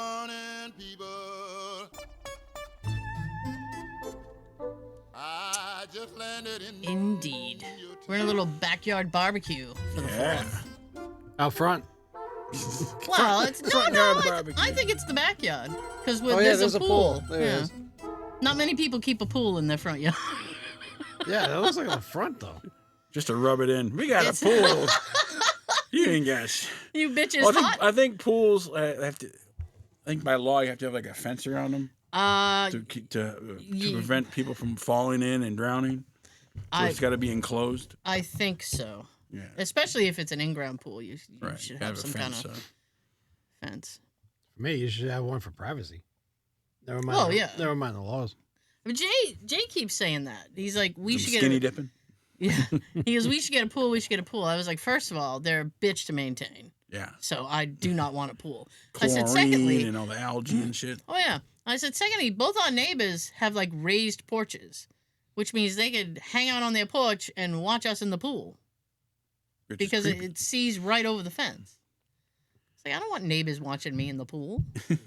morning, people. I just landed in. Indeed. We're in a little backyard barbecue for the 4th. Out front. Well, it's Front yard barbecue. I think it's the backyard because there's a pool. There yeah. is. Not many people keep a pool in their front yard. Yeah, that looks like a front though. Just to rub it in. We got a pool. You ain't got shit. You bitches Well, hot. I think pools have to. I think by law you have to have like a fence around them to prevent people from falling in and drowning. So it's got to be enclosed. I think so. Yeah. Especially if it's an in-ground pool, you Right. should Gotta have some kind fence, of fence. For me, you should have one for privacy. Never mind. Well, yeah. Never mind the laws. But Jay keeps saying that. He's like, we should get skinny dipping. Yeah. He goes, we should get a pool. We should get a pool. I was like, first of all, they're a bitch to maintain. Yeah. So I do not want a pool. Chlorine I said, secondly, and all the algae and shit. oh yeah. I said, secondly, both our neighbors have like raised porches, which means they could hang out on their porch and watch us in the pool Which is because creepy. it sees right over the fence. It's like, I don't want neighbors watching me in the pool.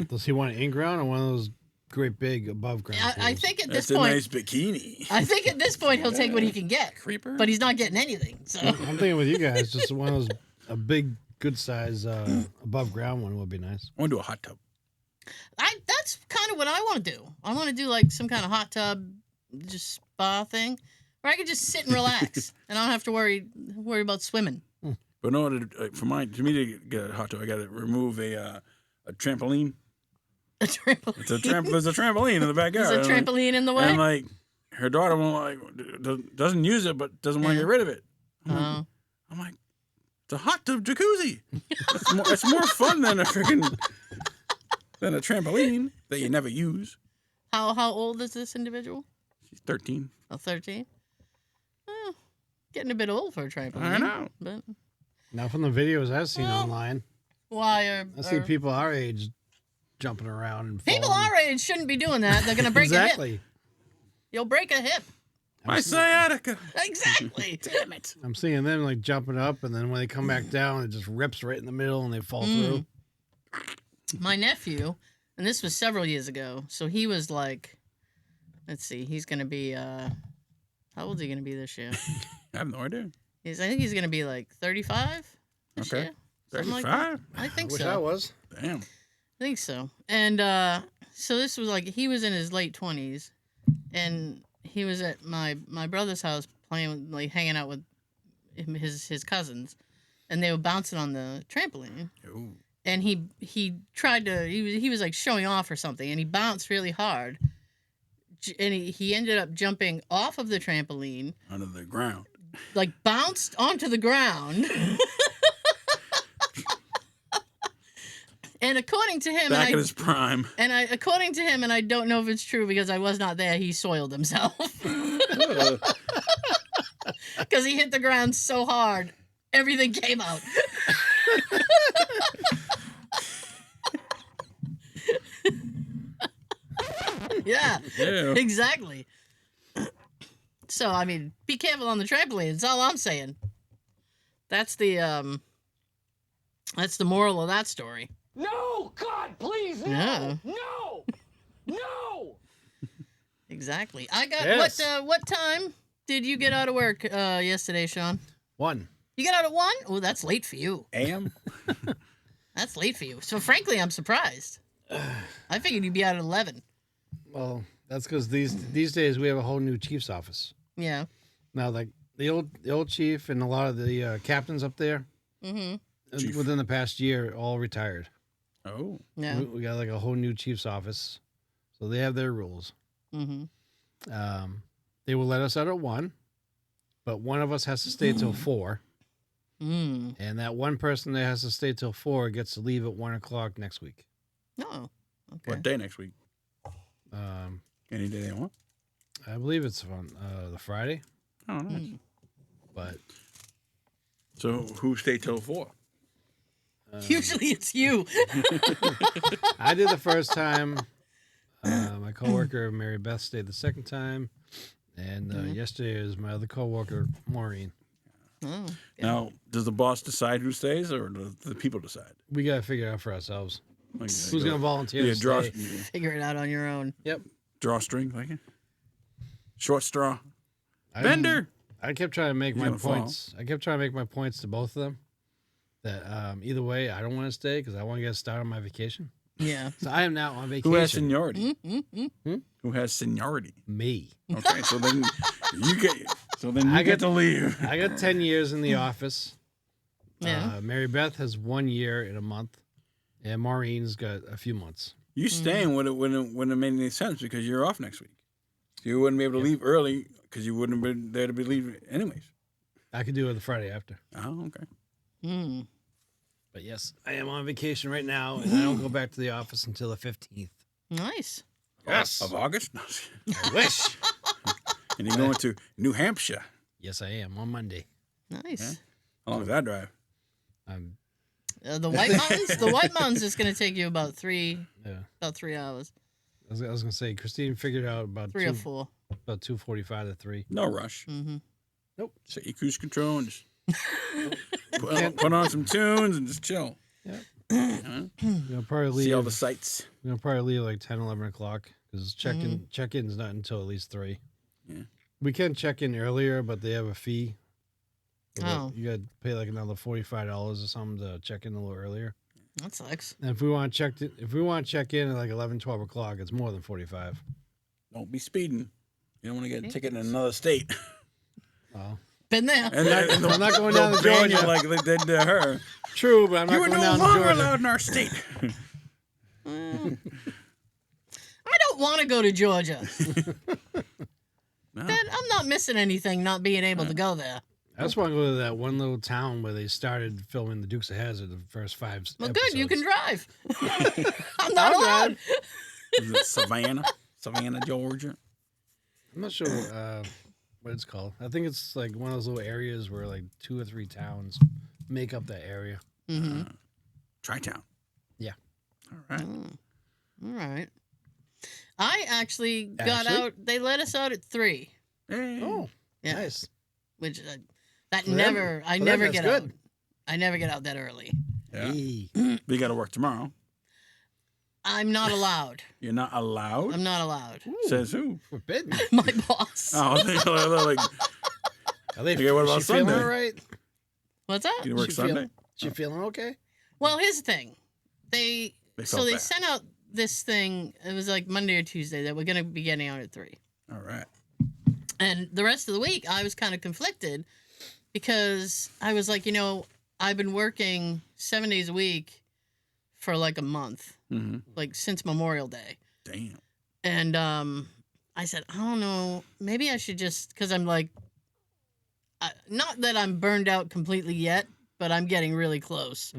Does he want it in ground or one of those great big above ground? I think at this That's point, a nice bikini. I think at this point he'll take what he can get. Creeper. But he's not getting anything. So I'm thinking with you guys, just one of those a big, good size above ground one would be nice. I want to do a hot tub. that's kind of what I want to do. I want to do like some kind of hot tub, just spa thing, where I could just sit and relax, and I don't have to worry about swimming. But in order to me to get a hot tub, I got to remove a trampoline. A trampoline. There's a trampoline in the backyard. There's a trampoline in the way. And like her daughter won't doesn't use it, but doesn't want to get rid of it. I'm like, it's a hot tub jacuzzi. It's more fun than a trampoline that you never use. How old is this individual? She's 13. Oh, 13. Getting a bit old for a trampoline. I know. But Now, from the videos I've seen online, why I see people our age jumping around and people falling. our age shouldn't be doing that? They're gonna break a hip. Exactly. You'll break a hip. My sciatica. Exactly. Damn it. I'm seeing them like jumping up, and then when they come back down, it just rips right in the middle, and they fall through. My nephew, and this was several years ago, so he was like, let's see, he's gonna be how old is he gonna be this year? I have no idea. I think he's gonna be like 35 this Okay. year. Something like 35? that. I think Wish so. I was. Damn. I think so. And so this was like he was in his late 20s, and he was at my brother's house playing with, like hanging out with his cousins, and they were bouncing on the trampoline. Ooh. And he tried to he was like showing off or something, and he bounced really hard, and he ended up jumping off of the trampoline, Under the ground. like bounced onto the ground. And according to him, Back in his prime. according to him, and I don't know if it's true because I was not there, he soiled himself. Because he hit the ground so hard, everything came out. Yeah, Yeah. exactly. So, I mean, be careful on the trampoline. That's all I'm saying. That's the moral of that story. No! God, please, no! Yeah. No! No! Exactly. I got Yes. what time did you get out of work yesterday, Sean? 1. You got out at 1? Oh, that's late for you. AM? That's late for you. So frankly, I'm surprised. I figured you'd be out at 11. Well, that's because these days we have a whole new chief's office. Yeah. Now, like the old chief and a lot of the captains up there, Chief. within the past year, all retired. Oh. Yeah. We got like a whole new chief's office, so they have their rules. Mm-hmm. They will let us out at 1, but one of us has to stay till 4, Mm. and that one person that has to stay till 4 gets to leave at 1:00 next week. No. Okay. What day next week? Um, Any day they want? I believe it's on the Friday, Oh, nice. but So who stayed till 4? Usually it's you. I did the first time. My coworker Mary Beth stayed the second time, and yesterday was my other coworker Maureen. Oh. Now, does the boss decide who stays, or do the people decide? We gotta figure it out for ourselves. Like, Who's going to volunteer to draw, stay? Figure it out on your own. Yep. Drawstring, like it. Short straw. I Vendor. kept trying to make He's my gonna fall. points. I kept trying to make my points to both of them. That either way, I don't want to stay because I want to get started on my vacation. Yeah. So I am now on vacation. Who has seniority? Mm-hmm. Who has seniority? Me. Okay, so then you get. So then you get to leave. I got 10 years in the office. Yeah. Mary Beth has 1 year in a month, and Maureen's got a few months. You staying when it made any sense because you're off next week. So you wouldn't be able to leave early because you wouldn't have been there to be leaving anyways. I could do it the Friday after. Oh, okay. Mm. But yes, I am on vacation right now, and I don't go back to the office until the 15th. Nice. Yes. Of August? No. I wish. And you're going to New Hampshire. Yes, I am on Monday. Nice. How long is that drive? The White Mountains. The White Mountains is going to take you about 3 hours. I was going to say, Christine figured out about 3 or 4. about 2:45 to 3. No rush. Mm-hmm. Nope. Set your cruise control and just put on some tunes and just chill. Yep. Uh-huh. We'll probably leave. See all the sights. We'll probably leave like 10, 11 o'clock because check-in's not until at least 3. Yeah. We can check in earlier, but they have a fee. So Oh. you got to pay like another $45 or something to check in a little earlier. That sucks. And if we want to check in at like 11, 12 o'clock, it's more than 45. Don't be speeding. You don't want to get a ticket in another state. Well, Been there. And I'm not going down to ban you Georgia. like they did to her. True, but I'm You not are going no down to longer Georgia. allowed in our state. I don't want to go to Georgia. No. I'm not missing anything not being able to go there. I just want to go to that one little town where they started filming the Dukes of Hazzard the first 5 Well, episodes. good. You can drive. I'm not allowed. Is it Savannah? Savannah, Georgia? I'm not sure what it's called. I think it's like one of those little areas where like 2 or 3 towns make up that area. Mm-hmm. Tri-Town. Yeah. All right. All right. I actually got out. They let us out at 3. Hey. Oh, Yeah. nice. Which that For them- never. I for them, never that's get good. out. I never get out that early. Yeah. Hey. But you got to work tomorrow. I'm not allowed. You're not allowed? I'm not allowed. Says who? Forbidden. My boss. Oh, they're like, Are they, Okay, what about she feeling Sunday? all right? What's that? you work She Sunday? She feeling okay? Well, here's the thing. They felt bad. sent out this thing. It was like Monday or Tuesday that we're gonna be getting out at 3. All right. And the rest of the week, I was kind of conflicted because I was like, I've been working 7 days a week for like a month, Mm-hmm. like since Memorial Day. Damn. And I said, I don't know, maybe I should just, because I'm like, not that I'm burned out completely yet, but I'm getting really close.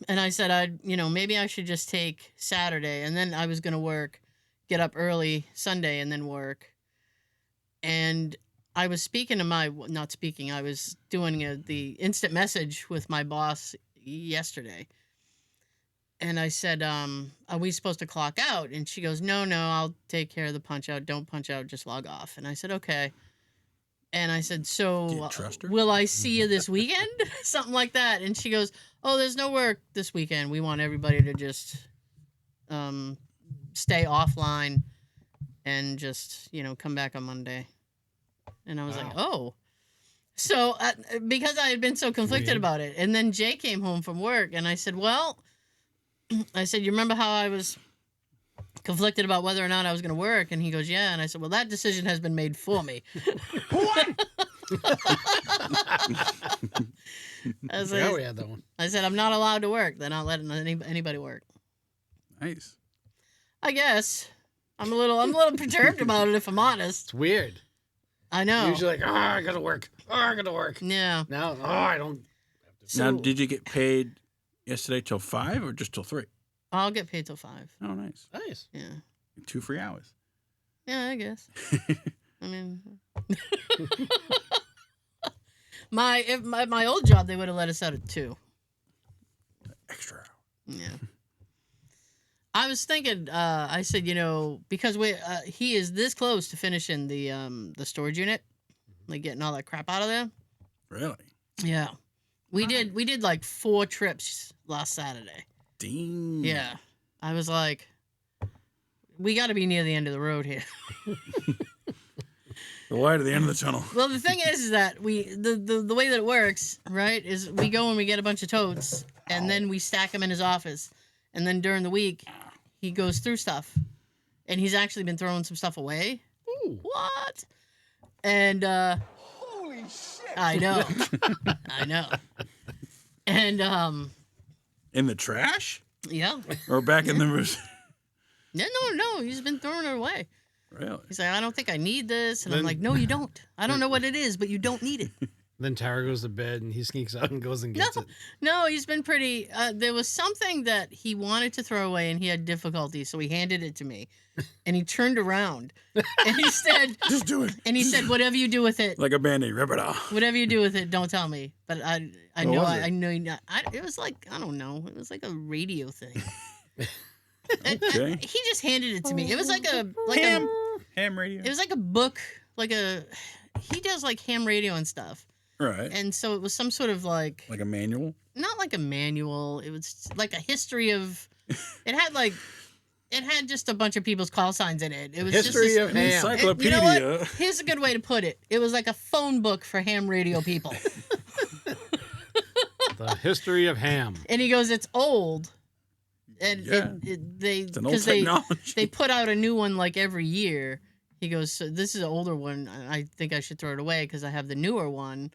And I said, maybe I should just take Saturday, and then I was going to get up early Sunday and then work. And I was I was doing the instant message with my boss yesterday. And I said, are we supposed to clock out? And she goes, no, I'll take care of the punch out. Don't punch out, just log off. And I said, okay. And I said, Do so you trust her? will I see you this weekend? Something like that. And she goes, oh, there's no work this weekend. We want everybody to just stay offline and just, come back on Monday. And I was like, oh. So because I had been so conflicted Weird. about it. And then Jay came home from work and I said, you remember how I was conflicted about whether or not I was going to work? And he goes, yeah. And I said, well, that decision has been made for me. I Yeah, we had that one. said, I'm not allowed to work. They're not letting anybody work. Nice. I guess. I'm a little perturbed about it, if I'm honest. It's weird. I know. Usually like, I gotta work. I gotta work. Yeah. Now, I don't. So Now, did you get paid yesterday till 5 or just till 3? I'll get paid till 5. Oh, nice. Nice. Yeah. 2 free hours. Yeah, I guess. I mean, my old job, they would have let us out at 2. Extra hour. Yeah. I was thinking. I said, because he is this close to finishing the storage unit, like getting all that crap out of there. Really? Yeah. We did like 4 trips last Saturday. Dang. Yeah. I was like, we got to be near the end of the road here. The light at the end of the tunnel. Well, the thing is that the way that it works, right, is we go and we get a bunch of totes, and then we stack them in his office, and then during the week, he goes through stuff, and he's actually been throwing some stuff away. Ooh. What? And Holy shit! I know, I know, and In the trash? yeah, Or back in the... no, he's been throwing it away. Really? He's like, I don't think I need this, and I'm Then- like, no, you don't. I don't know what it is, but you don't need it. Then Tara goes to bed and he sneaks out and goes and gets it. No, he's been pretty. There was something that he wanted to throw away, and he had difficulty, so he handed it to me, and he turned around, and he said, Just do it. and he said, whatever you do with it, Like a Band-Aid. Rip it off. whatever you do with it, don't tell me. But I What know, was it? I know you're not. It was like, I don't know, it was like a radio thing. And, Okay. he just handed it to me. It was like a Ham radio. it was like a book, he does like ham radio and stuff. Right. And so it was some sort of like Like a manual? not like a manual. It was like a history of. It had just a bunch of people's call signs in it. It was History just of An ham. encyclopedia. You know what? Here's a good way to put it. It was like a phone book for ham radio people. The history of ham. And he goes, "It's old." And Yeah. it's an old technology. they put out a new one like every year. He goes, so "This is an older one. I think I should throw it away because I have the newer one."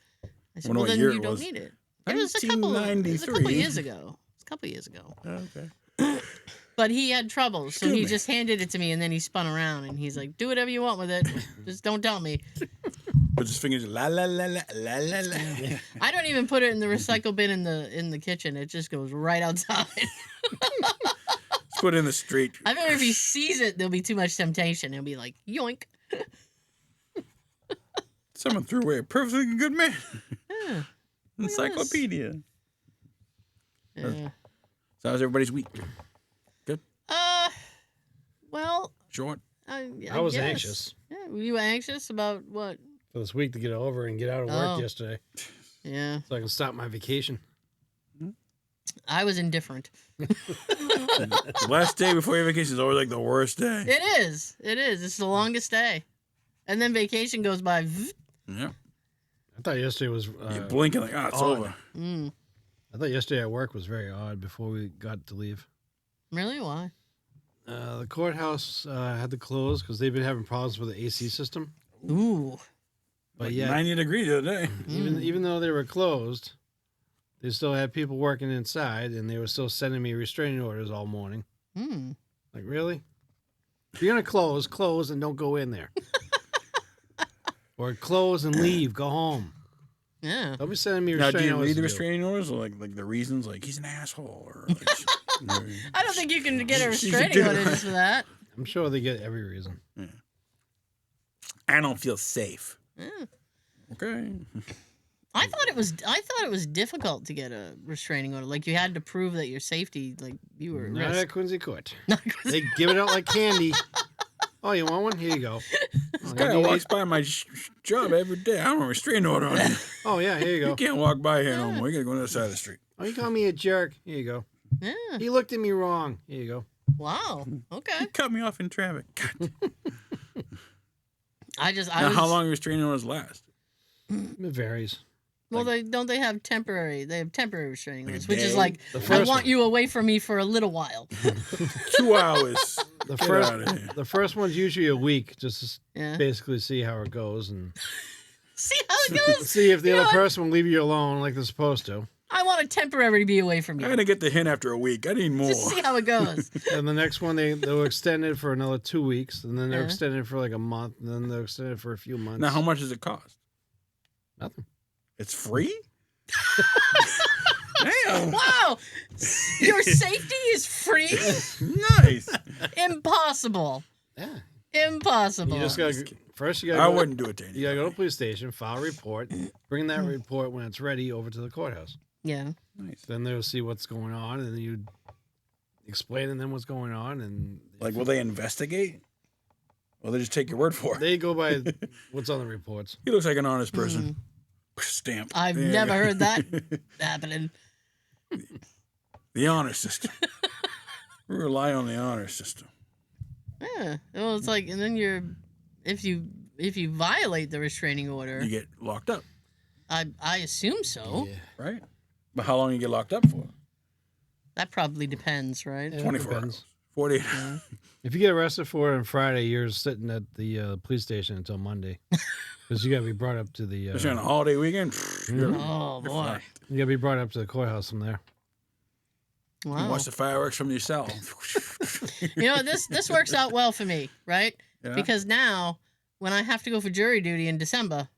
I said, Wonder "Well, what then year you it don't was. need it." It was a couple years 1993. ago. It's a couple years ago. Okay. But he had trouble, so Excuse he me. just handed it to me, and then he spun around, and he's like, "Do whatever you want with it. Just don't tell me." Put his fingers la la la la la la la. I don't even put it in the recycle bin in the kitchen. It just goes right outside. Let's put it in the street. I figure if he sees it, there'll be too much temptation. He'll be like, "Yoink." Someone threw away a perfectly good man. Yeah. Encyclopedia. Yeah. So how's everybody's week? Good? Well, Short? I was guess. anxious Yeah, were you anxious about what? for this week to get over and get out of work Oh. yesterday Yeah, so I can start my vacation. I was indifferent. The last day before your vacation is always like the worst day. It is. It's the longest day, and then vacation goes by. Yeah. I thought yesterday was. You're blinking like, it's odd. over. I thought yesterday at work was very odd before we got to leave. Really? Why? The courthouse had to close because they've been having problems with the AC system. Ooh. But Like yeah, 90 degrees the other day. even though they were closed, they still had people working inside, and they were still sending me restraining orders all morning. Hmm. Like, really? If you're gonna close, and don't go in there. Or close and leave, go home. Yeah. Don't be sending me Now, do restraining you orders. read the to do. restraining orders or like the reasons? Like he's an asshole or like, I don't think you can get a She's a restraining dude. order just for that. I'm sure they get every reason. I don't feel safe. Yeah. Okay. I thought it was difficult to get a restraining order. Like you had to prove that your safety, like you were at Not risk. at Quincy Court. They give it out like candy. Oh, you want one? Here you go. This guy walks by my job every day. I don't have a restraining order on you. Oh, yeah, here you You go. can't walk by here no more. You gotta go to the other side of the street. Oh, you call me a jerk. Here you go. Yeah. He looked at me wrong. Here you go. Wow. Okay. You cut me off in traffic. God. I Now, was, how long restraining orders last? It varies. Well, they have temporary. They have temporary restraining Like a orders, which is day? like The I first want one. you away from me for a little while. 2 hours. The Get first, outta here. the first one's usually a week, just to Yeah. basically see how it goes and See how it goes. see if the You know other what? person will leave you alone like they're supposed to. I want to temporarily be away from I'm you. gonna get the hint after a week. I need more. Just see how it goes. And the next one they were extended for another 2 weeks, and then they're Yeah. extended for like a month, and then they're extended for a few months. Now, how much does it cost? Nothing. It's free? Damn. Wow. Your safety is free? Nice. Impossible. Yeah. Impossible. You just gotta first. You I gotta. wouldn't do it to You anybody. gotta go to the police station, file a report, bring that report when it's ready over to the courthouse. Yeah. Nice. Then they'll see what's going on, and then you explain to them what's going on, and Like, will they investigate? Or they just take your word for it? they go by what's on the reports. He looks like an honest person. Stamp. I've There you never go. heard that happening. The honor system. We rely on the honor system. Yeah. Well, it's like, and then if you violate the restraining order, You get locked up, I assume so. Yeah. right? But how long you get locked up for? That probably depends, right? Yeah, it 24 depends. hours. 48 hours. If you get arrested for it on Friday, you're sitting at the police station until Monday. Because you got to be brought up to the... Especially on a holiday weekend. Oh boy! you got to be brought up to the courthouse from there. You Wow. watch the fireworks from your cell. You know, this works out well for me, right? Yeah. Because now, when I have to go for jury duty in December,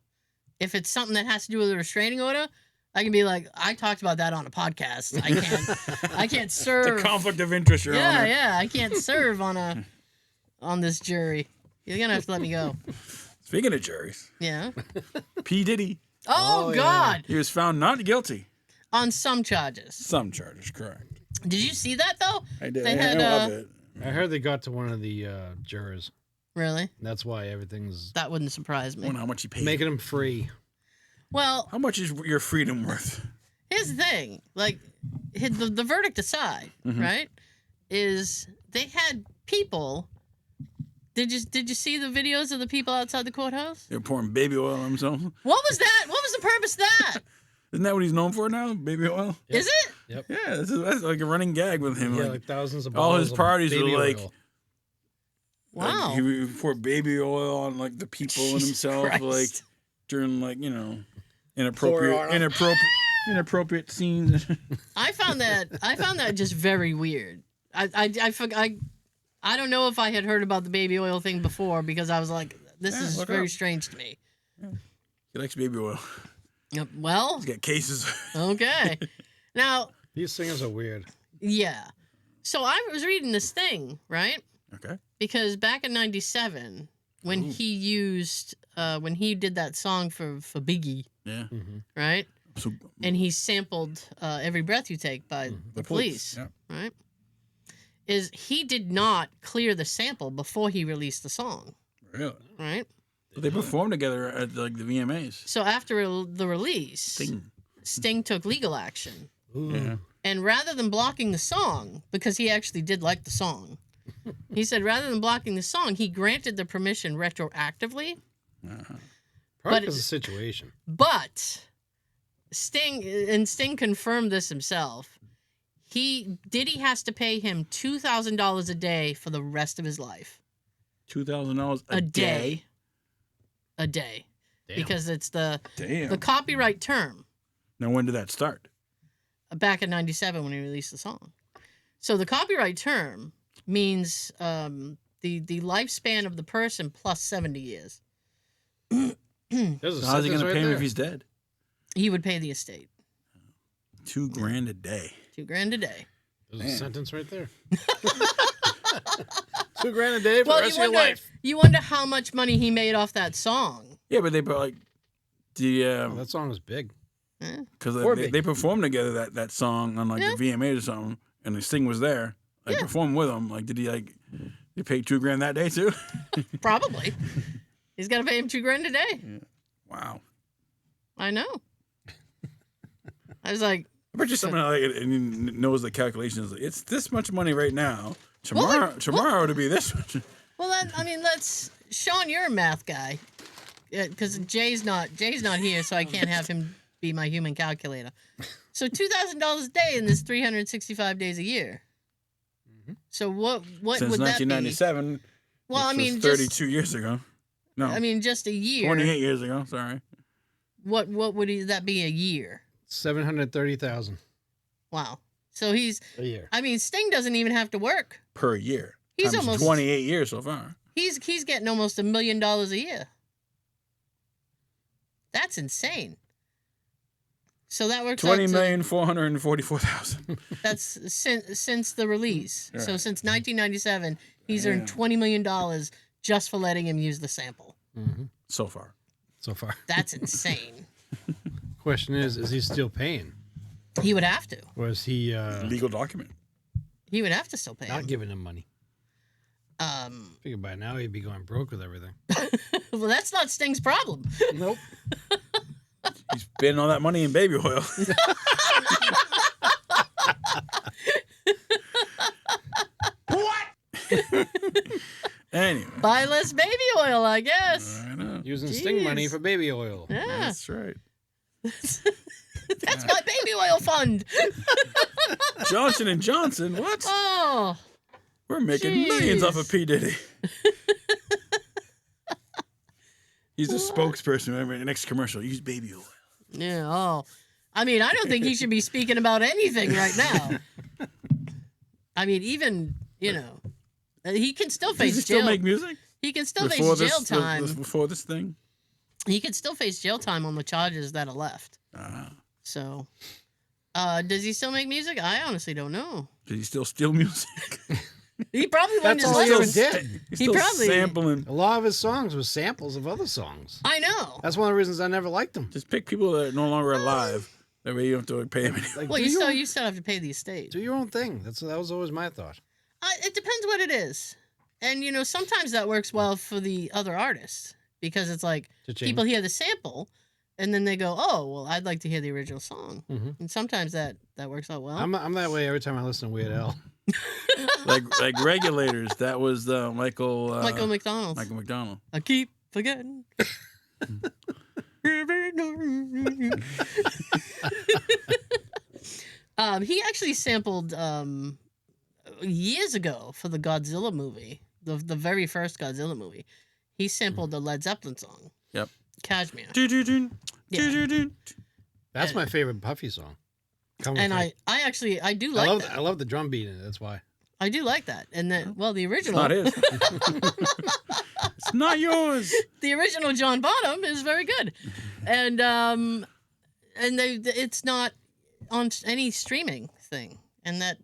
if it's something that has to do with a restraining order, I can be like, I talked about that on a podcast. I can't the serve. conflict of interest, Your Honor. Yeah, I can't serve on this jury. You're gonna have to let me go. Speaking of juries, Yeah. P. Diddy, Oh, yeah. God! he was found not guilty. On some charges. Some charges, correct. Did you see that though? I did. They I had, know of it. I heard they got to one of the jurors. Really? That's why everything's That wouldn't surprise I me. wonder how much he paid. making them free. Well, How much is your freedom worth? here's the thing. Like, the verdict aside, right? Is they had people. Did you see the videos of the people outside the courthouse? They're pouring baby oil on themselves. What was that? What was the purpose of that? Isn't that what he's known for now? Baby oil? Is it? Yep. Yeah, that's like a running gag with him. Yeah, like, like thousands of all bottles his of parties were baby like- oil. Wow. Like, he poured baby oil on like the people and Jesus himself, Christ. like during like Pour it on 'em. inappropriate scenes. I found that just very weird. I don't know if I had heard about the baby oil thing before because I was like, this Yeah, is look it very up. strange to me. He likes baby oil. Well, He's got cases. okay. Now, These singers are weird. yeah. So I was reading this thing, right? Okay. Because back in '97, when he did that song for Biggie, Yeah. right? So And he sampled "Every Breath You Take" by the Police, Yeah. right? Is he did not clear the sample before he released the song, Really? right? But they performed together at like the VMAs. So after the release, Sting. Sting took legal action. Ooh. Yeah. And rather than blocking the song, because he actually did like the song, he said rather than blocking the song, he granted the permission retroactively. Probably But because of the situation. But Sting confirmed this himself. Diddy has to pay him $2,000 a day for the rest of his life. $2,000 A day. A day. Damn. Because it's the Damn. copyright term. Now when did that start? Back in '97 when he released the song. So the copyright term means the lifespan of the person plus 70 years. There's a So how's he sentence gonna right pay him there. if he's dead? He would pay the estate. $2,000 a day. $2,000 a day. There's a Man. sentence right there. $2,000 a day for the Well, rest of your life. you wonder how much money he made off that song. Yeah, but they put like Oh, that song was big. because Or they, big. they performed together that song on like Yeah. the VMAs or something, and the Sting was there. Like Yeah. performed with him. Like, did he like? They paid $2,000 that day too? Probably. He's got to pay him $2,000 a day. Wow. I know. I was like, I bet you someone like and he knows the calculations. Like, it's this much money right now. Tomorrow to be this much. well, let's. Sean, you're a math guy, because Jay's not here, so I can't have him be my human calculator. So $2,000 a day, and there's 365 days a year. So what Since would that be? 1997. Well, which I mean, was 32 years ago. No, just a year. 28 years ago. Sorry. What would that be a year? 730,000 Wow. So he's. a year. I mean, Sting doesn't even have to work. Per year. He's Times almost- 28 years so far. He's getting almost $1 million a year. That's insane. So that works out to, $20,444,000. that's since the release. So Right. since 1997, he's earned $20 million just for letting him use the sample. So far. So far. That's insane. Question is he still paying? He would have to. Or is he Legal document. He would have to still pay not him. giving him money? Figure by now he'd be going broke with everything. Well, that's not Sting's problem. Nope. He's spending all that money in baby oil. Buy less baby oil, I guess. I know. Using Sting money Jeez. for baby oil. Yeah. That's right. That's my baby oil fund. Johnson & Johnson, what? Oh. We're making millions off of P. Diddy. He's a spokesperson. Remember, the next commercial, use baby oil. Yeah. Oh. I mean, I don't think he should be speaking about anything right now. I mean, even, he can still face Does he still jail. make music? He can still Before face jail this, time. before this thing? He can still face jail time on the charges that are left. So, does he still make music? I honestly don't know. Does he still steal music? He probably learned That's his all he ever lesson. did. He's He still probably- sampling. A lot of his songs was samples of other songs. I know. That's one of the reasons I never liked him. Just pick people that are no longer alive. That way you don't have to pay him any. Like, Well, do, you still have to pay the estate. do your own thing. That was always my thought. It depends what it is, and sometimes that works well for the other artists because it's like Cha-ching. people hear the sample, and then they go, "Oh, well, I'd like to hear the original song," Mhm. and sometimes that works out well. I'm that way every time I listen to Weird Al. like Regulators. That was Michael McDonald. Michael McDonald. I keep forgetting. He actually sampled years ago for the Godzilla movie, the very first Godzilla movie. He sampled the Led Zeppelin song. Yep. Cashmere. Yeah. That's my favorite Puffy song. Come And With Me. I do like that. I love the drum beat in it. That's why. I do like that. And then, well, the It's original, not his. It's not yours. the original John Bonham is very good, and it's not on any streaming thing, and that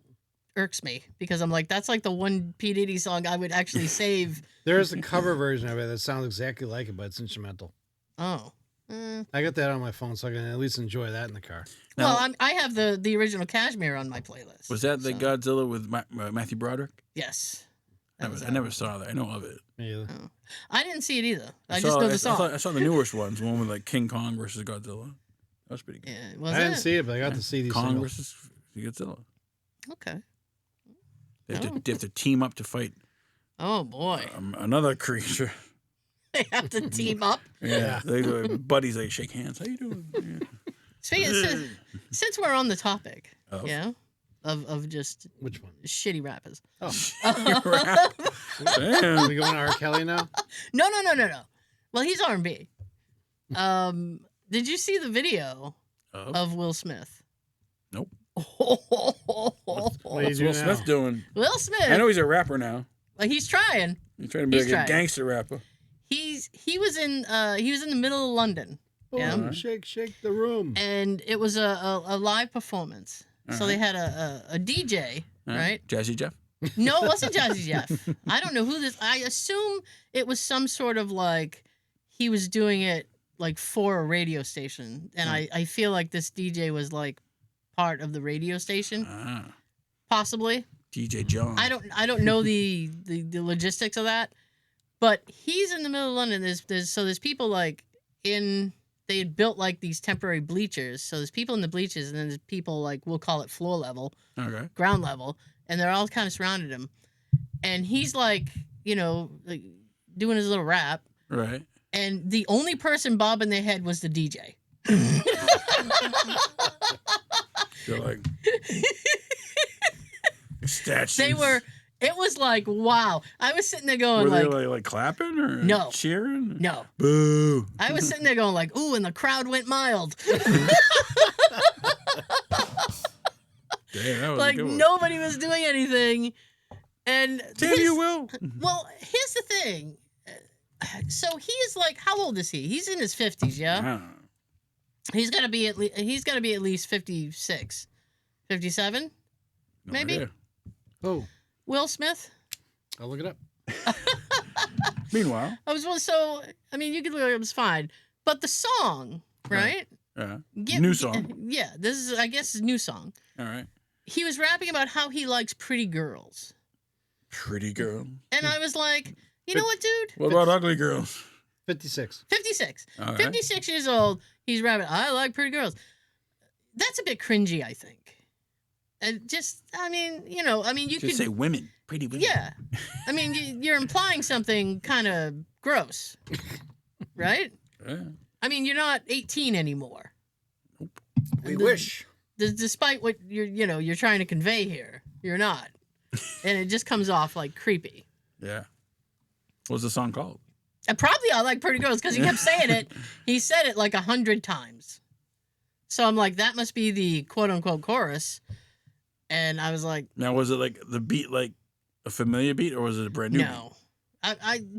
irks me because I'm like, that's like the one P Diddy song I would actually save. There is a cover version of it that sounds exactly like it, but it's instrumental. Oh. I got that on my phone, so I can at least enjoy that in the car. Well, Now, I have the original Cashmere on my playlist. was that the so- Godzilla with Matthew Broderick? Yes. That was I that never one. saw that. I know of it. Me either. Oh. I didn't see it either. I just know the song. I saw the newest ones, the one with like King Kong versus Godzilla. That was pretty good. Yeah, was I didn't it? see it, but I got to see these Kong singles. versus Godzilla. Okay. They have, Oh. they have to team up to fight Oh boy, another creature. they have to team up. Yeah, they buddies. They shake hands. How you doing? Yeah. Speaking since we're on the topic, Of? of just Which one? shitty rappers. Oh, Damn. we going to R. Kelly now? No. Well, he's R&B. Did you see the video of Will Smith? Nope. What do you What's do Will now? Smith doing? Will Smith. I know he's a rapper now. Well, he's trying. He's trying to be He's like trying. a gangster rapper. He was in the middle of London. Yeah. Oh, shake the room. And it was a live performance. So they had a DJ, right? Jazzy Jeff. No, it wasn't Jazzy Jeff. I don't know who this. I assume it was some sort of like he was doing it like for a radio station, and I feel like this DJ was like part of the radio station, possibly. DJ John. I don't know the logistics of that, but he's in the middle of London. There's people like in. They had built like these temporary bleachers. So there's people in the bleachers, and then there's people like, we'll call it floor level, Okay. ground level, and they're all kind of surrounded him. And he's like, like doing his little rap. Right. And the only person bobbing their head was the DJ. They're like statues. It was like, wow. I was sitting there going Were like, they like clapping or No. cheering? no. Boo. I was sitting there going like, ooh, and the crowd went mild. Damn, that was Like a good one. nobody was doing anything. And Damn you, Will. well, here's the thing. So he is like, how old is he? He's in his 50s, yeah? He's got to be at least 56. 57? No Maybe? idea. Oh, Will Smith? I'll look it up. Meanwhile, You could look it up, it's fine. But the song, right? new song. Yeah, this is, I guess, his new song. All right. He was rapping about how he likes pretty girls. Pretty girl. And I was like, you know what, dude? What about ugly girls? 56. 56. All right. 56 years old. He's rapping, I like pretty girls. That's a bit cringy, I think. And just, you You could say women. Pretty women. Yeah. I mean, you're implying something kind of gross, right? Yeah. I mean, you're not 18 anymore. We wish. Despite what you're trying to convey here, you're not. And it just comes off like creepy. Yeah. What's the song called? And probably I Like Pretty Girls because he kept saying it. He said it like 100 times. So I'm like, that must be the quote-unquote chorus. And I was like... Now, was it like the beat like a familiar beat or was it a brand new beat? No.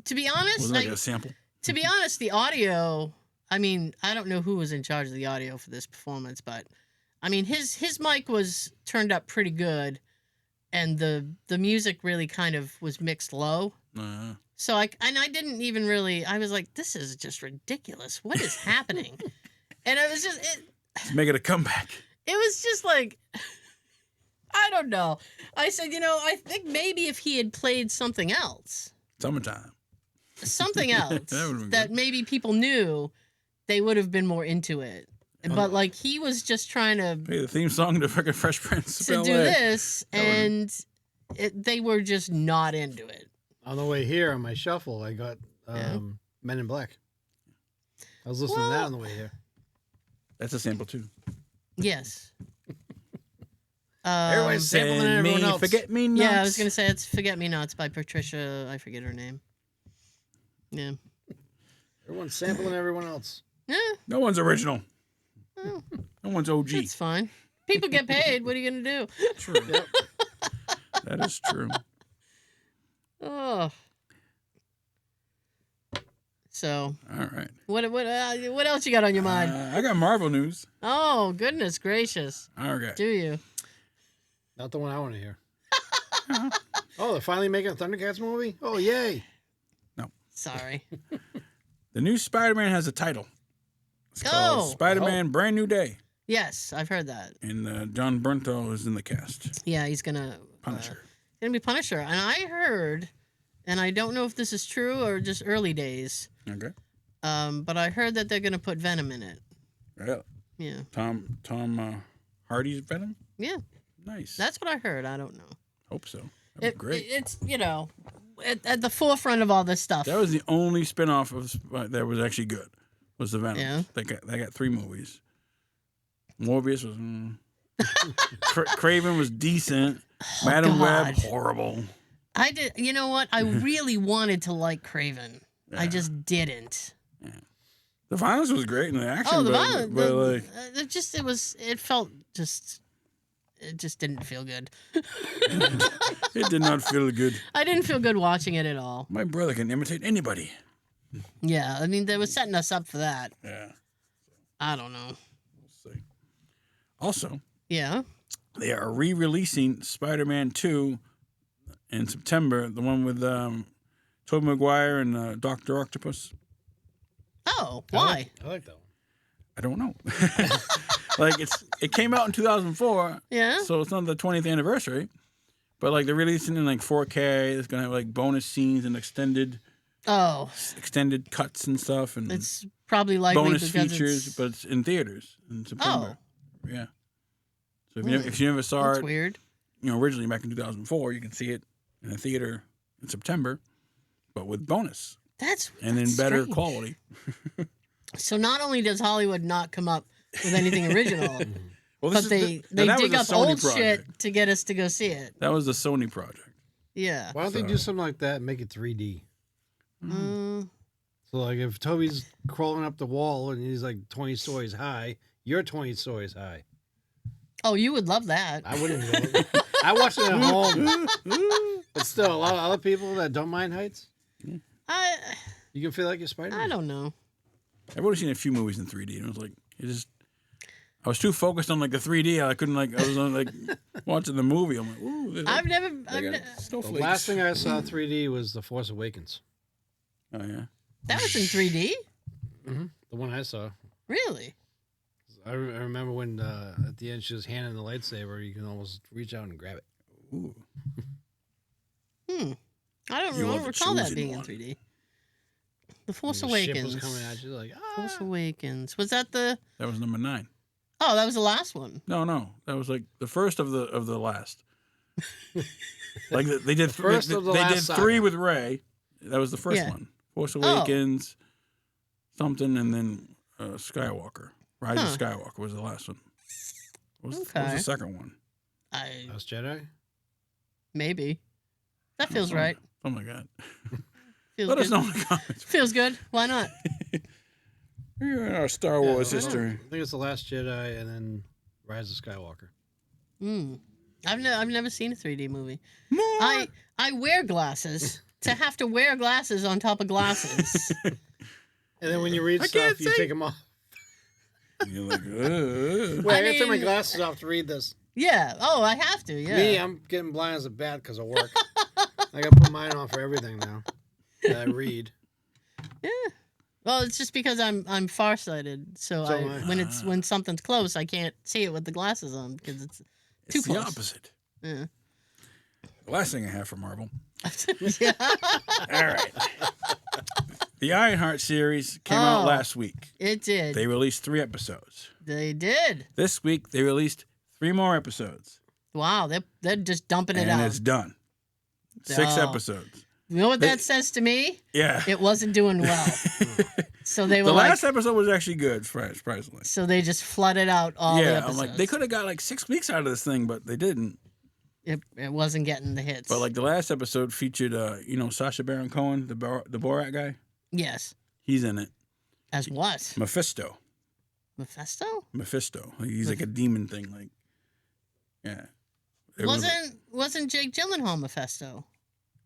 To be honest... Was it like a sample? To be honest, the audio... I mean, I don't know who was in charge of the audio for this performance, but... I mean, his mic was turned up pretty good. And the music really kind of was mixed low. Uh-huh. So I didn't even really... I was like, this is just ridiculous. What is happening? And it was just... Let's make it a comeback. It was just like... I don't know. I said, I think maybe if he had played something else. Summertime. Something else that maybe people knew, they would have been more into it. But like he was just trying to Hey, the theme song to fucking Fresh Prince of to do LA. this, and they were just not into it. On the way here on my shuffle, I got Men in Black. I was listening to that on the way here. That's a sample too. Yes. Everybody's sampling everyone else. Forget Me Nots. Yeah, I was gonna say it's "Forget Me Nots" by Patricia. I forget her name. Yeah. Everyone's sampling everyone else. Yeah. No one's original. Oh, No one's OG. it's fine. People get paid. What are you gonna do? True. Yep. That is true. Oh. So. All right. What else you got on your mind? I got Marvel news. Oh, goodness gracious. Okay. Do you? Not the one I want to hear. Oh, they're finally making a Thundercats movie? Oh, yay. Sorry. The new Spider-Man has a title. It's called Spider-Man Brand New Day. Yes, I've heard that. And John Bernthal is in the cast. Yeah, he's gonna Punisher. Gonna be Punisher. And I heard, and I don't know if this is true or just early days. Okay. But I heard that they're gonna put Venom in it. Yeah. Yeah. Tom Hardy's Venom? Yeah. Nice. That's what I heard. I don't know. Hope so. That'd be great. It's at the forefront of all this stuff. That was the only spinoff of that was actually good. Was the Venom? Yeah. They got 3 movies. Morbius was. Craven was decent. Madam Web horrible. I did. You know what? I really wanted to like Craven. Yeah. I just didn't. Yeah. The violence was great in the action. Oh, the violence! It just didn't feel good. It did not feel good. I didn't feel good watching it at all. My brother can imitate anybody. Yeah, I mean, they were setting us up for that. Yeah. I don't know. We'll see. Also, yeah, they are re-releasing Spider-Man 2 in September, the one with Tobey Maguire and Dr. Octopus. Oh, why? I like that one. I don't know. Like it came out in 2004. Yeah. So it's not the 20th anniversary, but like they're releasing in like 4K. It's gonna have like bonus scenes and extended cuts and stuff, and it's probably likely bonus features. But it's in theaters in September. Oh. Yeah. So if you never saw it, weird. Originally back in 2004, you can see it in a theater in September, but with bonus. That's in better strange. Quality. So not only does Hollywood not come up with anything original, but they dig up old shit to get us to go see it. That was the Sony project. Yeah. Why don't they do something like that and make it 3D? So like if Toby's crawling up the wall and he's like 20 stories high, you're 20 stories high. Oh, you would love that. I wouldn't. I watched it at home. But still, a lot of other people that don't mind heights. You can feel like you're Spider-Man. I don't know. I've only seen a few movies in 3D, and it was like I was too focused on like the 3D. I couldn't I was on like watching the movie. I'm like, ooh. The last thing I saw 3D was The Force Awakens. Oh yeah. That was in 3D. Mm-hmm. The one I saw. Really? I remember when at the end she was handing the lightsaber. You can almost reach out and grab it. Ooh. I don't recall that being in 3D. The Force Awakens. Ship was coming at you like, Force Awakens. Was that the? That was number 9. Oh, that was the last one. No, that was like the first of the last. Like they did. First they of the did last saga. 3 with Rey. That was the first Yeah. one. Force Awakens, something, and then Skywalker. Rise of Skywalker was the last one. What was the second one? Last Jedi? Maybe. That feels right. Oh my god. Feels Let good. us know in the comments. Feels good. Why not? We're in our Star Wars I history. think it's the Last Jedi and then Rise of Skywalker. I've never seen a 3D movie. I wear glasses to have to wear glasses on top of glasses. And then when you read stuff, you take them off. You're like, Wait, I gotta take my glasses off to read this. Yeah. Oh, I have to. Yeah. Me, I'm getting blind as a bat because of work. I gotta put mine on for everything now that I read. Yeah. Well, it's just because I'm farsighted, so when something's close, I can't see it with the glasses on because it's too it's close. the opposite. Yeah. The last thing I have for Marvel. Yeah. All right. The Ironheart series came out last week. It did. They released 3 episodes. They did. This week they released 3 more episodes. Wow, they're just dumping it out. And it's done. 6 Oh. episodes. You know what that says to me? Yeah. It wasn't doing well. So they were The last episode was actually good, surprisingly. So they just flooded out all the episodes. I'm like, they could have got like 6 weeks out of this thing, but they didn't. It wasn't getting the hits. But like the last episode featured, Sacha Baron Cohen, the Borat guy. Yes. He's in it. As what? Mephisto. Mephisto? He's like a demon thing. Like, yeah. Wasn't Jake Gyllenhaal Mephisto?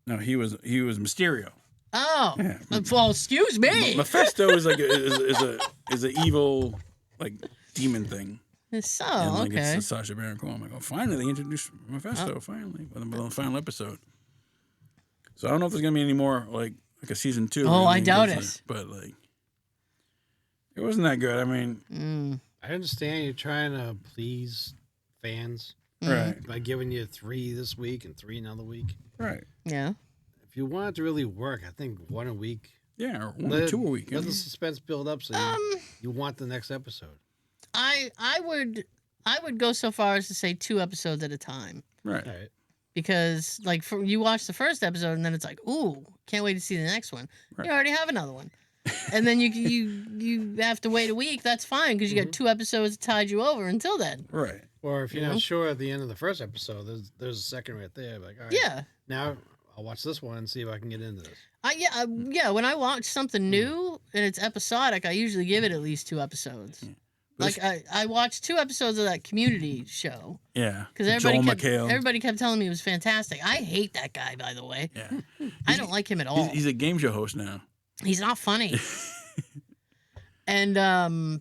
No, he was Mysterio. Oh, Yeah. Well, excuse me. Mephisto is like is a evil like demon thing. So And like okay. it's Sacha Baron Cohen. I'm like, oh, finally they introduced Mephisto. Finally, on the final episode. So I don't know if there's gonna be any more like a season 2. Oh, I doubt it. But like, it wasn't that good. I mean, I understand you're trying to please fans right, by giving you 3 this week and 3 another week. right, Yeah. If you want it to really work, I think 1 a week. yeah, or 1 or 2 a week. Let the suspense build up so you want the next episode. I would go so far as to say 2 episodes at a time. Right. All right. Because you watch the first episode and then it's like, ooh, can't wait to see the next one. Right. You already have another one. And then you have to wait a week. That's fine because you got 2 episodes that tied you over until then. Right. Or if you're not sure at the end of the first episode, there's a second right there. Like, all right, Yeah. now I'll watch this one and see if I can get into this. Yeah. When I watch something new and it's episodic, I usually give it at least 2 episodes. Yeah. Like I watched 2 episodes of that Community show Yeah. because everybody kept telling me it was fantastic. I hate that guy, by the way. Yeah. I don't like him at all. He's a game show host now. He's not funny. And I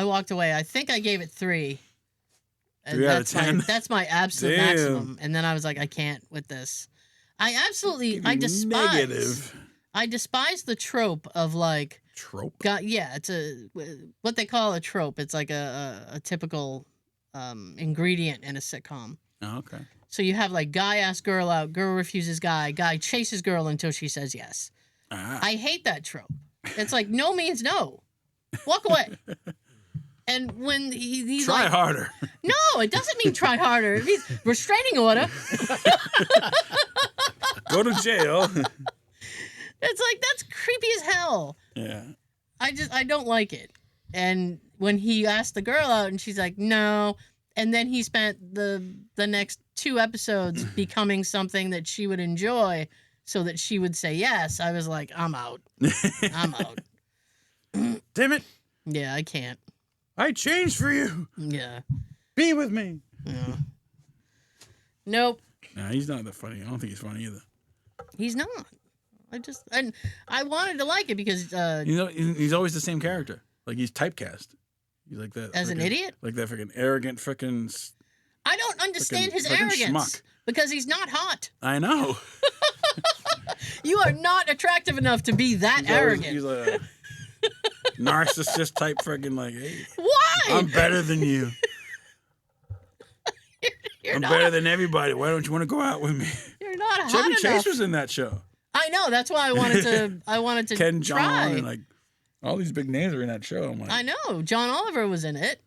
walked away. I think I gave it 3. And 3 out of 10. That's my absolute Damn. maximum. And then I was like, I can't with this. I despise negative I despise the trope of like trope. it's what they call a trope. It's like a typical ingredient in a sitcom. Oh, okay. So you have like guy asks girl out, girl refuses guy chases girl until she says yes. Ah. I hate that trope. It's like no means no. Walk away. And when he's Try like, harder. no, it doesn't mean try harder. It means restraining order. Go to jail. It's like that's creepy as hell. Yeah. I don't like it. And when he asked the girl out and she's like, no, and then he spent the next 2 episodes becoming something that she would enjoy so that she would say yes, I was like, I'm out. I'm out. Damn it. Yeah, I can't. I changed for you. Yeah. Be with me. Yeah. Nope. Nah, he's not that funny. I don't think he's funny either. He's not. I wanted to like it because He's always the same character. Like he's typecast. He's like that as an idiot? Like that freaking arrogant freaking. I don't understand his fucking arrogance schmuck. because he's not hot. I know. You are not attractive enough to be that arrogant. He's a narcissist type freaking like, hey, Why? I'm better than you. You're I'm not, better than everybody. Why don't you want to go out with me? You're not hot Chevy enough. Chase was in that show. I know. That's why I wanted to Ken try. Jeong and like all these big names are in that show. I'm like, I know. John Oliver was in it.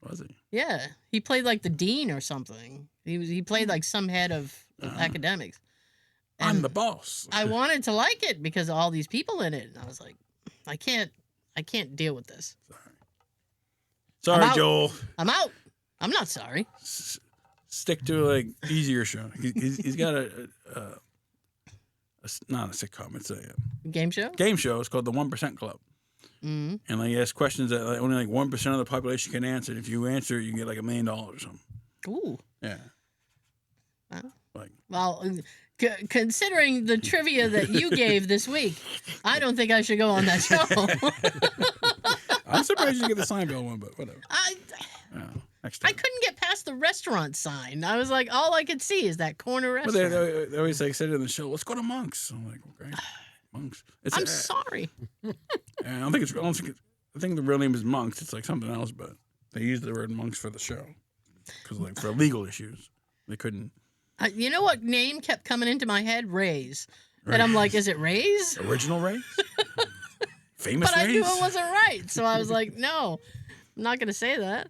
was he? Yeah, he played like the dean or something. He played like some head of academics. I'm And the boss. I wanted to like it because of all these people in it, and I was like, I can't deal with this. Sorry, I'm out. Joel. I'm out. I'm not sorry. Stick to like easier show. He's got not a sitcom. It's a Game show. game show. It's called the 1% Club. Mm-hmm. And like, he asks questions that like, only like 1% of the population can answer. And if you answer, you get like $1 million or something. Ooh. Yeah. Like, well, considering the trivia that you gave this week, I don't think I should go on that show. I'm surprised you get the Seinfeld one, but whatever. Next time. I couldn't get past the restaurant sign. I was like, all I could see is that corner But restaurant. they always like said it in the show. Let's go to Monks. I'm like, okay, Monks. I'm sorry. I don't think I think the real name is Monks. It's like something else, but they used the word Monks for the show because like for legal issues they couldn't. You know what name kept coming into my head? Ray's. And I'm like, is it Ray's? Original Rays? Famous But Rays? I knew it wasn't right. So I was like, no, I'm not going to say that.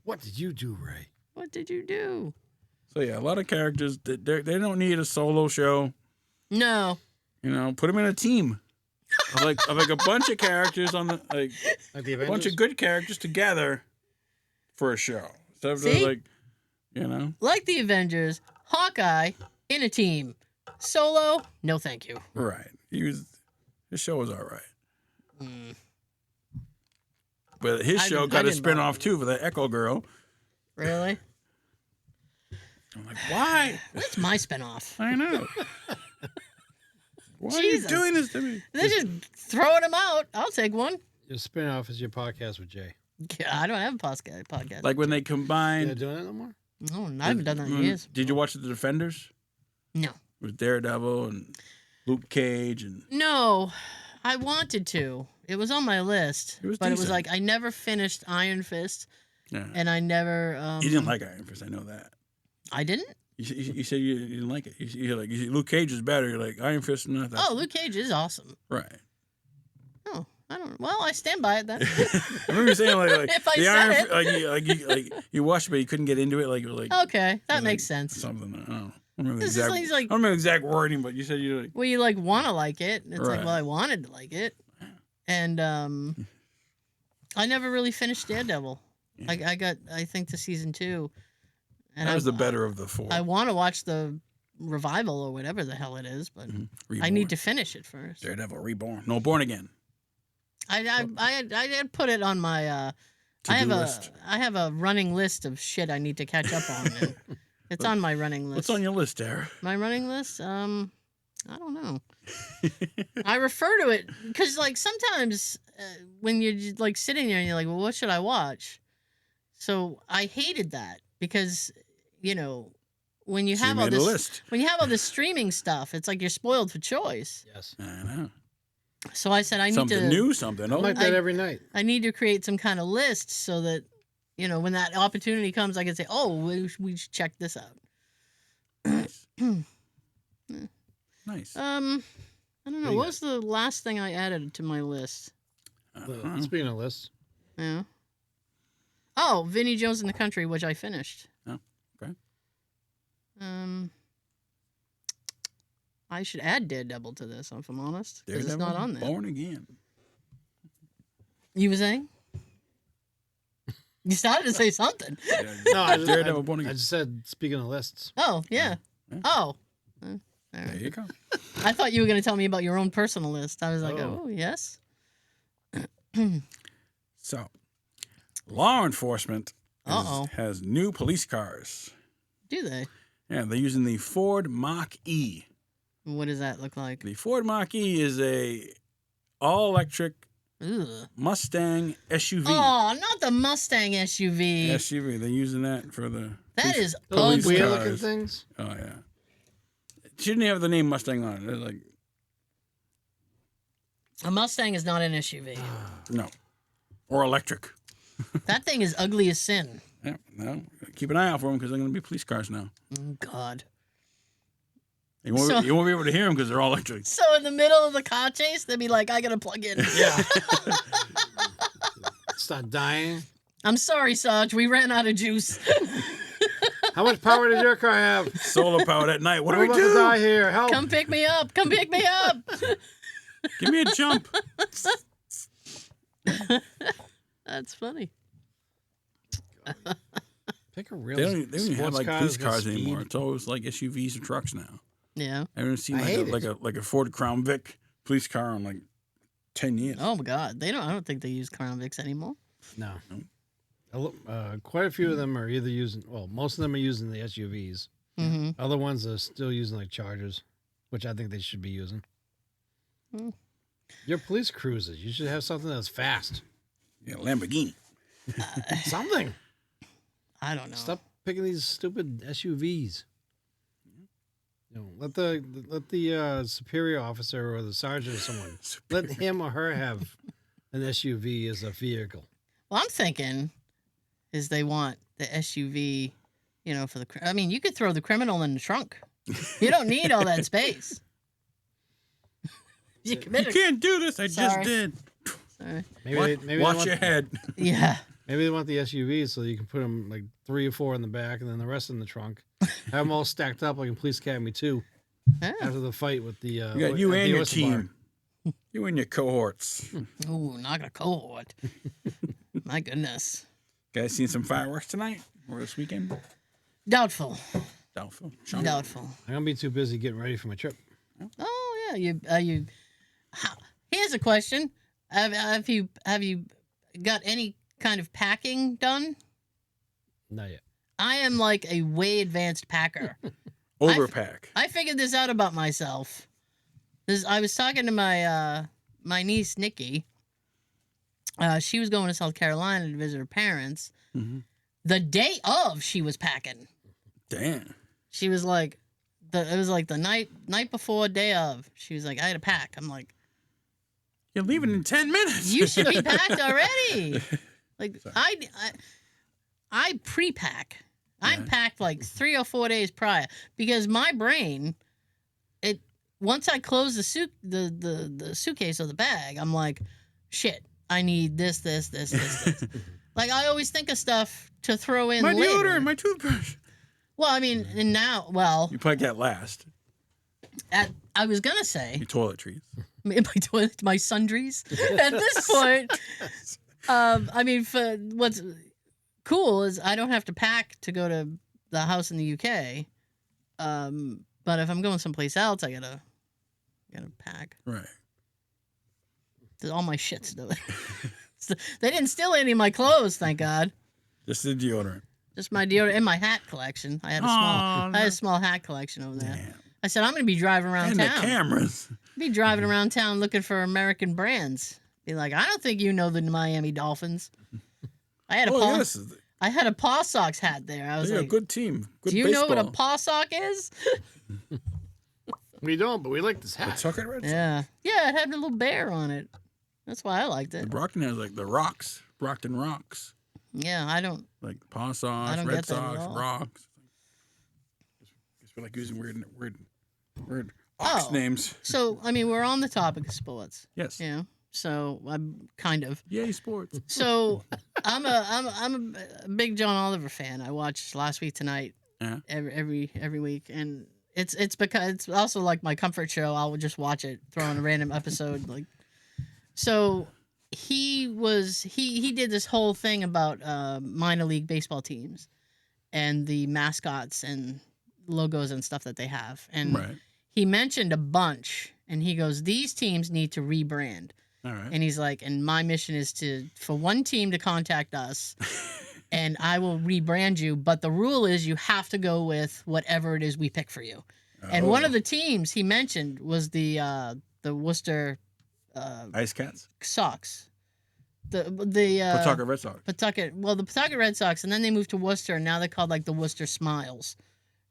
What did you do, Ray? What did you do? So yeah, a lot of characters. They don't need a solo show. No. You know, put them in a team of like a bunch of characters on the Like the a Avengers? bunch of good characters together for a show. So See? like, you know, Like the Avengers, Hawkeye in a team. Solo, no thank you. right? His show was all right. But his I show didn't- got I a didn't spin buy off too for the Echo Girl. Really? I'm like, why? What's my spinoff? I know. Why Jesus. are you doing this to me? They're just throwing them out. I'll take one. Your spinoff is your podcast with Jay. Yeah, I don't have a podcast. Like when they You're combined. not doing it no more? No, I haven't done that in years. Did you watch The Defenders? No. With Daredevil and Luke Cage and No, I wanted to. It was on my list. It was but it was decent. like I never finished Iron Fist, yeah. and I never. You didn't like Iron Fist, I know that. I didn't? You said you didn't like it. You're like Luke Cage is better. You're like Iron Fist, not that. Oh, Luke Cage is awesome. Right. Oh, I don't. Well, I stand by it then. I remember you saying like If I the said Iron it. like you watched it, but you couldn't get into it. Like you were like Okay, that like, makes sense. Something. I don't know. I don't remember the This is exact. like- he's like- I don't remember the exact wording, but you said you like. Well, you like want to like it. And it's like, Right. well, I wanted to like it, and I never really finished Daredevil. I got, I think, to season 2, and That was I, the better of the four. I want to watch the revival or whatever the hell it is, but I need to finish it first. Daredevil Reborn. No, Born Again. I had put it on my. To-do list. I have a running list of shit I need to catch up on. And it's on my running list. What's on your list, Tara? My running list? I don't know. I refer to it because, like, sometimes when you're just, like sitting there and you're like, well, what should I watch? So I hated that because, you know, when you So you have all made a this, list. when you have all this streaming stuff, it's like you're spoiled for choice. Yes. I know. So I said I need Something to new, something I'm old. like that every night. I need to create some kind of list so that, you know, when that opportunity comes, I can say, oh, we should check this out. Nice. Nice. I don't know. you What was the last thing I added to my list? Speaking of lists, Yeah. Oh, Vinnie Jones in the Country, which I finished. Oh, okay. I should add Daredevil to this, if I'm honest, because it's Daredevil, not on there. Born Again. You were saying? You started to say something. no, Daredevil Born I Again. just said speaking of lists. Oh, yeah. Yeah. Oh. All There right. you go. I thought you were going to tell me about your own personal list. I was like, Oh. oh yes. So, law enforcement Uh-oh. has new police cars. Do they? Yeah, they're using the Ford Mach-E. What does that look like? The Ford Mach-E is a all-electric Ugh. Mustang SUV. Oh, not the Mustang SUV. SUV. They're using that for the. That is police ugly. Weird cars. looking things. Oh yeah. It shouldn't have the name Mustang on it. They're like A Mustang is not an SUV. no, or electric. That thing is ugly as sin. Yeah, no. Keep an eye out for them because they're going to be police cars now. Oh, God. You won't, So- you won't be able to hear them because they're all electric. So in the middle of the car chase, they'd be like, I gotta plug in. Yeah. Start dying. I'm sorry, Sarge. We ran out of juice. How much power does your car have? Solar powered at night. What do I'm we about to die do? here. Help. Come pick me up. Come pick me up. Give me a jump. That's funny. Pick a real They don't even have sports like car police that's got cars speed. anymore. It's always like SUVs and trucks now. Yeah. I haven't seen I hate like a Ford Crown Vic police car in like 10 years. Oh my God. I don't think they use Crown Vics anymore. No. Quite a few of them are either using, well, most of them are using the SUVs. Mm-hmm. Other ones are still using like Chargers, which I think they should be using. Hmm. Your police cruisers, you should have something that's fast. Yeah, Lamborghini. Something. I don't know. Stop picking these stupid SUVs. You know, let the superior officer or the sergeant or someone let him or her have an SUV as a vehicle. Well, I'm thinking is they want the SUV, you know, for the. I mean, you could throw the criminal in the trunk. You don't need all that space. You You committed. can't do this. I Sorry. just did. Sorry. Maybe Watch your head. Yeah. Maybe they want the SUVs so you can put them like 3 or 4 in the back and then the rest in the trunk. Have them all stacked up like in Police Academy 2 Yeah. after the fight with the. You got you at and the your oyster bar. team. You and your cohorts. Ooh, not a cohort. My goodness. Guys seen some fireworks tonight or this weekend? Doubtful. Doubtful. Sean? Doubtful. I'm gonna be too busy getting ready for my trip. Oh yeah. Here's a question. Have you got any kind of packing done? Not yet. I am like a way advanced packer. Overpack. I figured this out about myself. I was talking to my niece Nikki. She was going to South Carolina to visit her parents. Mm-hmm. The day of, she was packing. Damn. She was like, it was like the night before, day of. She was like, I had to pack. I'm like, You're leaving in 10 minutes. you should be packed already. Like I pre-pack. I'm packed like 3 or 4 days prior because my brain, once I close the suitcase or the bag, I'm like, shit, I need this. Like I always think of stuff to throw in my later. deodorant, my toothbrush. Well, I mean, and now, You probably get last. I was gonna say Your toiletries. my sundries. At this point, I mean, for what's cool is I don't have to pack to go to the house in the UK. But if I'm going someplace else, I gotta pack. Right. All my shit's still there. They didn't steal any of my clothes, thank God. Just the deodorant. Just my deodorant and my hat collection. I had a small hat collection over there. Damn. I said I'm gonna be driving around And town. the cameras. Be driving around town looking for American brands. Be like, I don't think you know the Miami Dolphins. I had I had a Paw Sox hat there. I was They're like, a good team. Good do you baseball. know what a Paw Sox is? We don't, but we like this The hat. Tucket Red Sox. Yeah. Yeah, it had a little bear on it. That's why I liked The it. Brockton has like the rocks. Brockton Rocks. Yeah, I don't. Like Paw Sox, I don't Red get that at Sox, all. Rocks. Guess we're like using weird ox names. So, I mean, we're on the topic of sports. Yes. Yeah. So, I'm kind of. Yay, sports. So, I'm a big John Oliver fan. I watch Last Week Tonight Yeah. every week, and it's because it's also like my comfort show. I'll just watch it, throw on a random episode. Like, so he did this whole thing about minor league baseball teams and the mascots and logos and stuff that they have, and Right. he mentioned a bunch, and he goes, these teams need to rebrand. All right. And he's like, and my mission is for one team to contact us and I will rebrand you. But the rule is you have to go with whatever it is we pick for you. And one of the teams he mentioned was the Worcester Ice Cats. Sox. The Pawtucket Red Sox. the Pawtucket Red Sox, and then they moved to Worcester, and now they're called like the Worcester Smiles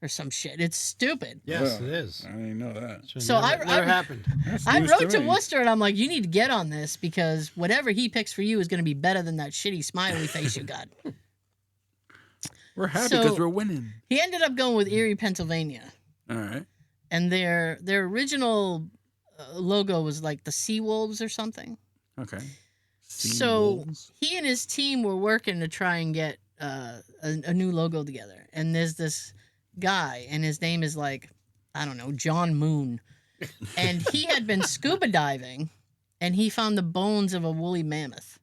or some shit. It's stupid. Yes, it is. I didn't know that. So never happened. That's I news wrote to me. Worcester and I'm like, you need to get on this because whatever he picks for you is going to be better than that shitty smiley face you got. We're happy So- because we're winning. He ended up going with Erie, Pennsylvania, All right. and their original logo was like the Sea Wolves or something. Okay. So he and his team were working to try and get a new logo together. And there's this guy, and his name is like, I don't know, John Moon. And he had been scuba diving, and he found the bones of a woolly mammoth.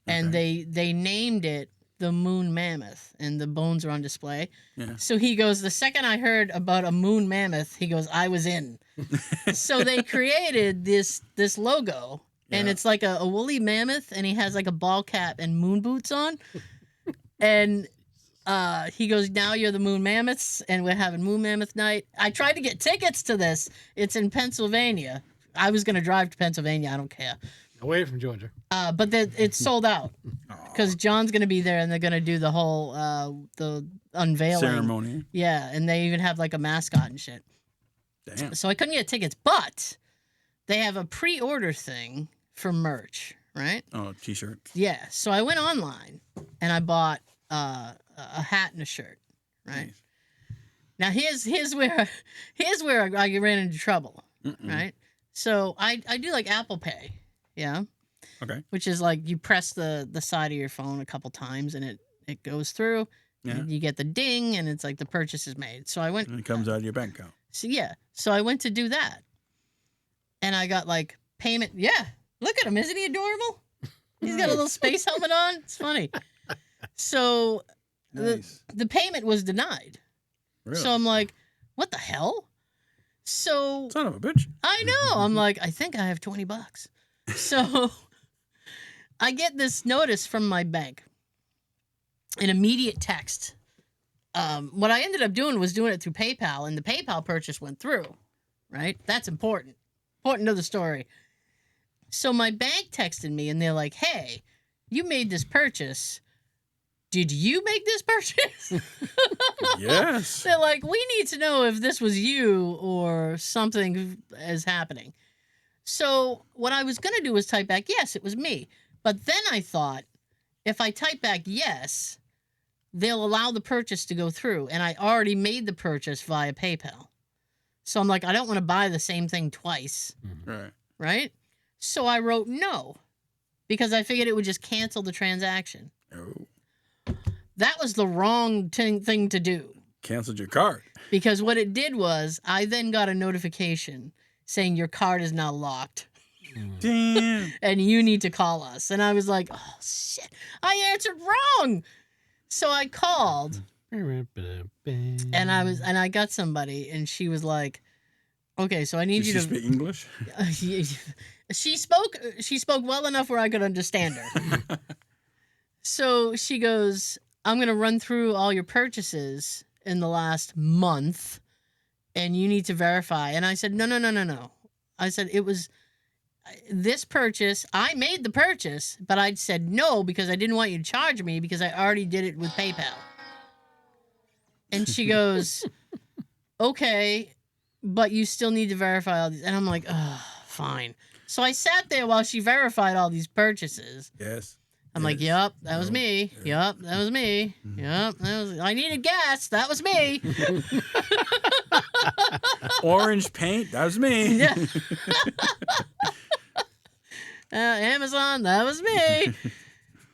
And they named it the Moon Mammoth, and the bones are on display. Yeah. So he goes, the second I heard about a moon mammoth, he goes, I was in. So they created this logo, and it's like a woolly mammoth, and he has like a ball cap and moon boots on. And he goes, now you're the Moon Mammoths, and we're having Moon Mammoth Night. I tried to get tickets to this. It's in Pennsylvania. I was going to drive to Pennsylvania. I don't care. Away from Georgia. But it's sold out because John's going to be there, and they're going to do the whole the unveiling ceremony. Yeah, and they even have like a mascot and shit. Damn. So I couldn't get tickets, but they have a pre-order thing for merch, right? Oh, t-shirts. Yeah. So I went online and I bought a hat and a shirt, right? Nice. Now here's where I ran into trouble, right? So I do like Apple Pay. Yeah. Okay. Which is like you press the side of your phone a couple times and it goes through. Yeah. You get the ding and it's like the purchase is made. So I went. And it comes out of your bank account. So yeah. So I went to do that, and I got like payment. Yeah. Look at him. Isn't he adorable? He's got a little space helmet on. It's funny. So nice. the payment was denied. Really? So I'm like, what the hell? So son of a bitch. I know. I'm like, I think I have $20. So I get this notice from my bank, an immediate text. What I ended up doing was doing it through PayPal, and the PayPal purchase went through, right? That's important. Important to the story. So my bank texted me, and they're like, hey, you made this purchase. Did you make this purchase? Yes. They're like, we need to know if this was you or something is happening. So what I was going to do was type back, yes, it was me. But then I thought, if I type back yes, they'll allow the purchase to go through. And I already made the purchase via PayPal. So I'm like, I don't want to buy the same thing twice. Right. Right? So I wrote no, because I figured it would just cancel the transaction. Oh. That was the wrong thing to do. Canceled your card. Because what it did was, I then got a notification saying your card is now locked. Damn. And you need to call us. And I was like, oh, shit. I answered wrong. So I called. And I got somebody, and she was like, okay, so I need you to speak English? She spoke well enough where I could understand her. So she goes, I'm going to run through all your purchases in the last month, and you need to verify. And I said, no. I said, it was this purchase. I made the purchase, but I said no because I didn't want you to charge me because I already did it with PayPal. And she goes, okay, but you still need to verify all these. And I'm like, oh, fine. So I sat there while she verified all these purchases. Yes. I'm like, yep, that was me. Yep, that was me. Yep, I needed gas. That was me. Orange paint. That was me. Yeah. Amazon. That was me.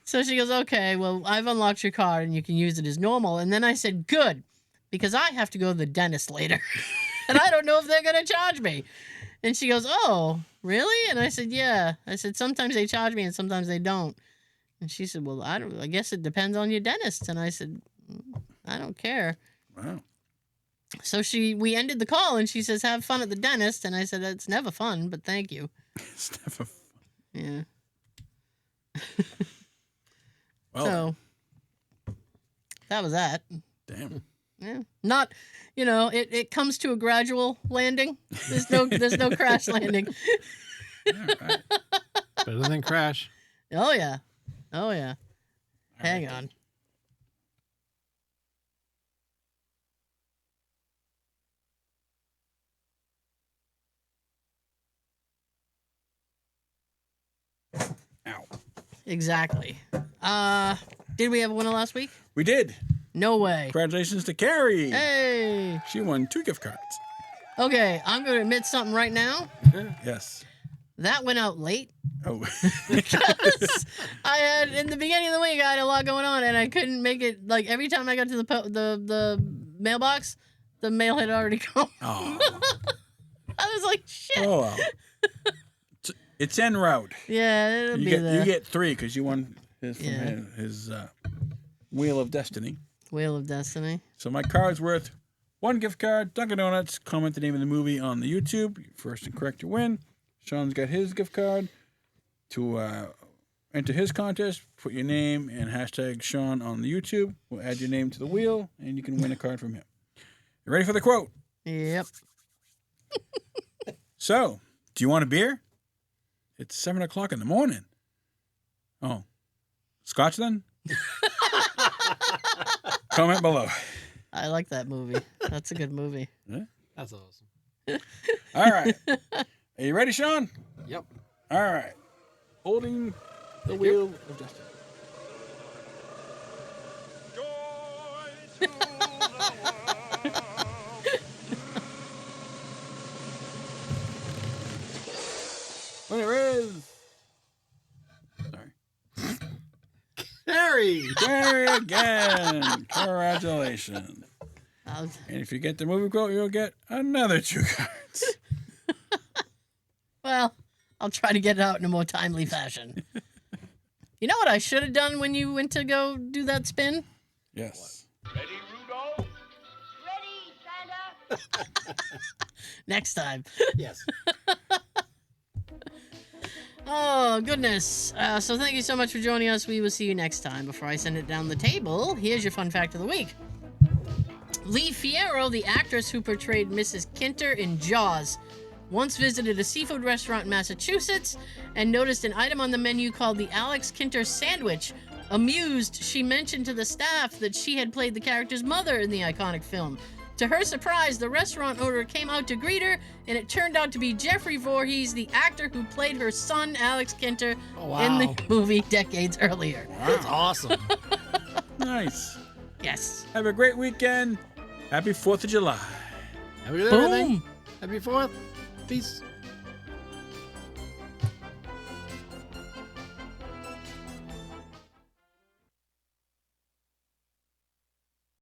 So she goes, okay, well, I've unlocked your card and you can use it as normal. And then I said, good, because I have to go to the dentist later. And I don't know if they're going to charge me. And she goes, oh, really? And I said, yeah. I said, sometimes they charge me and sometimes they don't. And she said, well, I guess it depends on your dentist. And I said, I don't care. Wow. So we ended the call, and she says, have fun at the dentist. And I said, it's never fun, but thank you. It's never fun. Yeah. Well, so that was that. Damn. Yeah. Not, it comes to a gradual landing. There's no crash landing. Yeah, right. Better than crash. Oh yeah. Hang on. Ow. Exactly. Did we have a winner last week? We did. No way. Congratulations to Carrie. Hey. She won 2 gift cards. Okay, I'm going to admit something right now. Yes. That went out late Oh. because I had in the beginning of the week I had a lot going on and I couldn't make it. Like every time I got to the mailbox, the mail had already come. Oh. I was like, shit. Oh, well. It's en route. Yeah, it'll be there. You get 3 because you won his from Yeah. his Wheel of Destiny. Wheel of Destiny. So my card's worth 1 gift card. Dunkin' Donuts. Comment the name of the movie on the YouTube. First and correct, you win. Sean's got his gift card. To enter his contest, put your name and hashtag Sean on the YouTube. We'll add your name to the wheel, and you can win a card from him. You ready for the quote? Yep. So, do you want a beer? It's 7 o'clock in the morning. Oh, Scotch then? Comment below. I like that movie. That's a good movie. Yeah? That's awesome. All right. Are you ready, Sean? Yep. All right. Holding the wheel of destiny. Winner is. Sorry. Carrie again. Congratulations. And if you get the movie quote, you'll get another 2 cards. Well, I'll try to get it out in a more timely fashion. You know what I should have done when you went to go do that spin? Yes. Ready, Rudolph? Ready, Santa? Next time. Yes. Oh, goodness. So thank you so much for joining us. We will see you next time. Before I send it down the table, here's your fun fact of the week. Lee Fierro, the actress who portrayed Mrs. Kinter in Jaws, once visited a seafood restaurant in Massachusetts and noticed an item on the menu called the Alex Kinter Sandwich. Amused, she mentioned to the staff that she had played the character's mother in the iconic film. To her surprise, the restaurant owner came out to greet her, and it turned out to be Jeffrey Voorhees, the actor who played her son, Alex Kinter, in the movie decades earlier. That's awesome. Nice. Yes. Have a great weekend. Happy 4th of July. Have a good Boom. everything. Happy 4th. Peace.